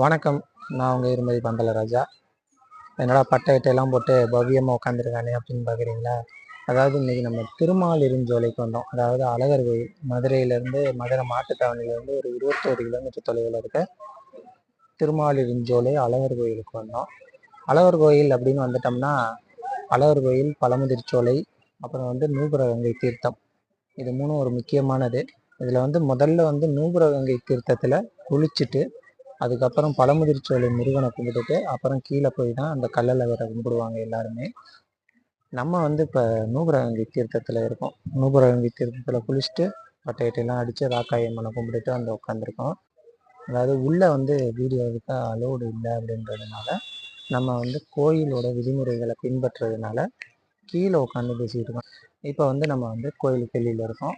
வணக்கம். நான் உங்கள் இருமதி பந்தலராஜா. என்னடா பட்டை இட்டையெல்லாம் போட்டு பவ்யமாக உட்காந்துருக்கானே அப்படின்னு பார்க்குறீங்களா? அதாவது இன்றைக்கி நம்ம திருமாலிருஞ்சோலைக்கு வந்தோம். அதாவது அழகர் கோயில், மதுரையிலேருந்து மதுரை மாட்டுத்தாவணிலேருந்து ஒரு 21 கிலோமீட்டர் தொலைவில் இருக்க திருமாலிருஞ்சோலை அழகர் கோயிலுக்கு வந்தோம். அழகர் கோயில் அப்படின்னு வந்துட்டோம்னா அழகர் கோயில், பழமுதிர்ச்சோலை, அப்புறம் நூபுரகங்கை தீர்த்தம், இது மூணும் ஒரு முக்கியமானது. இதில் முதல்ல நூபுரகங்கை தீர்த்தத்தில் குளிச்சுட்டு அதுக்கப்புறம் பழமுதிர்ச்சோலை முருகனை கும்பிட்டுட்டு அப்புறம் கீழே போய் தான் அந்த கல்லழகரை கும்பிடுவாங்க எல்லாருமே. நம்ம இப்போ நூபுரகங்கை தீர்த்தத்தில் இருக்கோம். நூபுரகங்கை தீர்த்தத்தில் குளிச்சுட்டு பட்டையெல்லாம் அடித்து ராக்காயம்மனை கும்பிட்டுட்டு உட்காந்துருக்கோம். அதாவது உள்ளே வீடியோ எடுக்க அலோடு இல்லை அப்படின்றதுனால நம்ம கோயிலோட விதிமுறைகளை பின்பற்றுறதுனால கீழே உட்காந்து பேசிகிட்டு இருக்கோம். இப்போ நம்ம கோயிலுக்கு வெளியில் இருக்கோம்.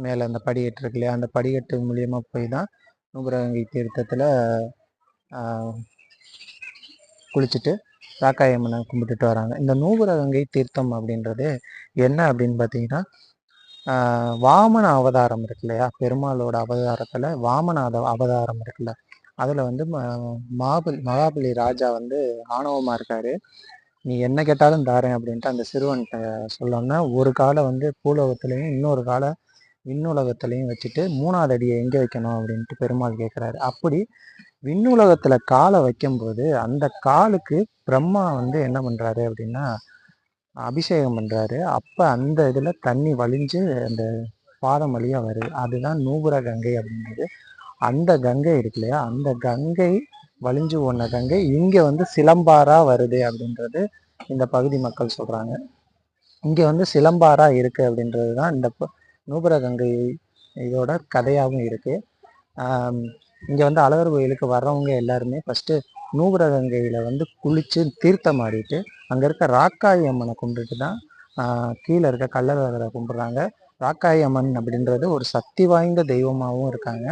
மேலே அந்த படிக்கட்டு இருக்கு இல்லையா, அந்த படிக்கட்டு மூலியமாக போய் தான் நூபுரகங்கை தீர்த்தத்தில் குளிச்சுட்டு ராக்காயம்மனை கும்பிட்டுட்டு வராங்க. இந்த நூபுரகங்கை தீர்த்தம் அப்படின்றது என்ன அப்படின்னு பார்த்தீங்கன்னா, வாமன அவதாரம் இருக்கு இல்லையா, பெருமாளோட அவதாரத்தில் வாமன அவதாரம் இருக்குல்ல, அதில் மகாபலி ராஜா ஆணவமாக இருக்காரு. நீ என்ன கேட்டாலும் தாரேன் அப்படின்ட்டு அந்த சிறுவன்கிட்ட சொல்லணும்னா ஒரு காலை பூலோகத்துலேயும் இன்னொரு காலை விண்ணுலகத்துலையும் வச்சுட்டு 3வது அடியை எங்கே வைக்கணும் அப்படின்ட்டு பெருமாள் கேட்குறாரு. அப்படி விண்ணுலகத்தில் காலை வைக்கும்போது அந்த காலுக்கு பிரம்மா என்ன பண்ணுறாரு அப்படின்னா அபிஷேகம் பண்ணுறாரு. அப்போ அந்த இதில் தண்ணி வலிஞ்சு அந்த பாதம் வழியாக வருது. அதுதான் நூபுர கங்கை அப்படின்றது. அந்த கங்கை இருக்கு இல்லையா, அந்த கங்கை வலிஞ்சு போன கங்கை இங்கே சிலம்பாரா வருது அப்படின்றது இந்த பகுதி மக்கள் சொல்கிறாங்க. இங்கே சிலம்பாரா இருக்குது அப்படின்றது தான் இந்த நூபுர கங்கை இதோட கதையாகவும் இருக்குது. இங்கே அழகர் கோயிலுக்கு வர்றவங்க எல்லாருமே ஃபஸ்ட்டு நூபுர கங்கையில் குளித்து தீர்த்தம் ஆடிட்டு அங்கே இருக்க ராக்காயி அம்மனை கும்பிட்டுட்டு தான் கீழே இருக்க கள்ளழகரை கும்பிட்றாங்க. ராக்காயி அம்மன் அப்படின்றது ஒரு சக்தி வாய்ந்த தெய்வமாகவும் இருக்காங்க.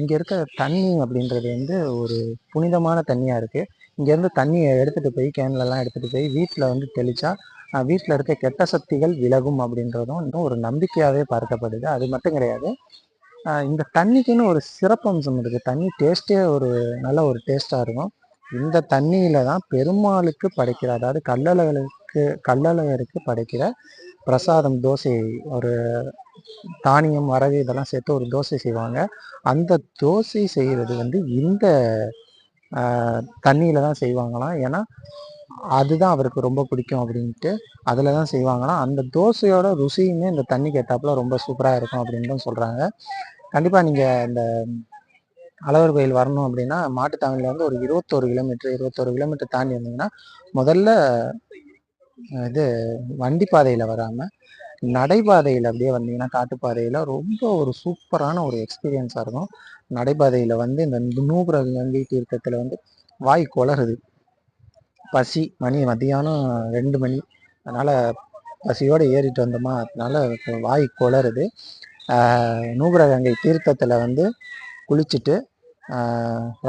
இங்கே இருக்க தண்ணி அப்படின்றது ஒரு புனிதமான தண்ணியாக இருக்குது. இங்கேருந்து தண்ணியை எடுத்துகிட்டு போய் கேன்லலாம் எடுத்துகிட்டு போய் வீட்டில் தெளித்தா வீட்டில் இருக்க கெட்ட சக்திகள் விலகும் அப்படின்றதும் இன்னும் ஒரு நம்பிக்கையாகவே பார்க்கப்படுது. அது மட்டும் கிடையாது, இந்த தண்ணிக்குன்னு ஒரு சிறப்பம்சம் இருக்குது. தண்ணி டேஸ்ட்டே ஒரு நல்ல ஒரு டேஸ்ட்டாக இருக்கும். இந்த தண்ணியில் தான் பெருமாளுக்கு படைக்கிற, அதாவது கள்ளழகருக்கு படைக்கிற பிரசாதம் தோசை, ஒரு தானியம் வரகு இதெல்லாம் சேர்த்து ஒரு தோசை செய்வாங்க. அந்த தோசை செய்கிறது இந்த தண்ணியில் தான் செய்வாங்களாம். ஏன்னா அதுதான் அவருக்கு ரொம்ப பிடிக்கும் அப்படின்ட்டு அதில் தான் செய்வாங்களாம். அந்த தோசையோட ருசியுமே இந்த தண்ணி கேட்டாப்புல ரொம்ப சூப்பராக இருக்கும் அப்படின்னு சொல்கிறாங்க. கண்டிப்பாக நீங்கள் இந்த அழகர் கோயில் வரணும் அப்படின்னா மாட்டுத்தாவணியில் ஒரு 21 கிலோமீட்டர் தாண்டி வந்தீங்கன்னா முதல்ல இது வண்டி பாதையில் வராமல் நடைபாதையில் அப்படியே வந்தீங்கன்னா காட்டுப்பாதையில் ரொம்ப ஒரு சூப்பரான ஒரு எக்ஸ்பீரியன்ஸாக இருக்கும். நடைபாதையில் இந்த நூபுர கங்கை தீர்த்தத்தில் வாய் குளறுது. பசி, மதியானம் 2 மணி, அதனால் பசியோடு ஏறிட்டு வந்தோமா, அதனால் வாய் குளறுது. நூபுர கங்கை தீர்த்தத்தில் குளிச்சுட்டு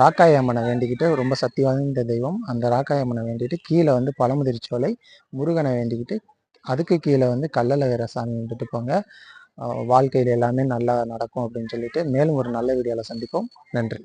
ராக்காயி அம்மனை வேண்டிக்கிட்டு, ரொம்ப சக்தி வாய்ந்த தெய்வம், அந்த ராக்காயி அம்மனை வேண்டிட்டு கீழே பழமுதிர்ச்சோலை முருகனை வேண்டிக்கிட்டு அதுக்கு கீழே கள்ளழகரை சாமி வந்துட்டு போங்க. வாழ்க்கையில் எல்லாமே நல்லா நடக்கும் அப்படின்னு சொல்லிட்டு மேலும் ஒரு நல்ல வீடியோவில் சந்திப்போம். நன்றி.